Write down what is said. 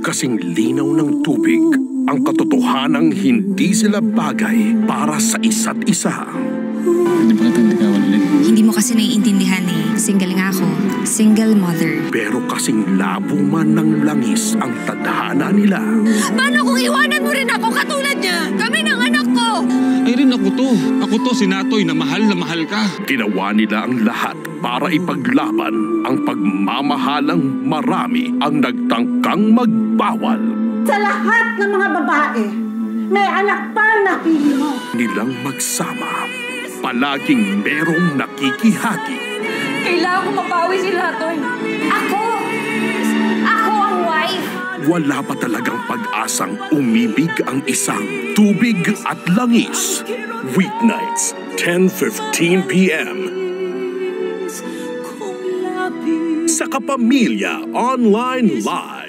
kasing linaw ng tubig ang katotohanang hindi sila bagay para sa isa't isa. Hindi pa kita nagawan ulit. Hindi mo kasi naiintindihan eh. Single nga ako. Single mother. Pero kasing labo man ng langis ang tadhana nila. Paano kung iwanan mo rin ako katulad niya? Kami ng anak ko! Ay rin ako to. Ako to si Natoy na mahal ka. Ginawa nila ang lahat para ipaglaban ang pagmamahalang marami ang nagtangkang magbawal. Sa lahat ng mga babae, may anak pang napili mo. Nilang magsama, palaging merong nakikihati. Kailangan ko mapawi si Latoy. Ako ang wife. Wala pa talagang pag-asang umibig ang isang tubig at langis. Weeknights, 10:15 p.m. Sa Kapamilya Online Live.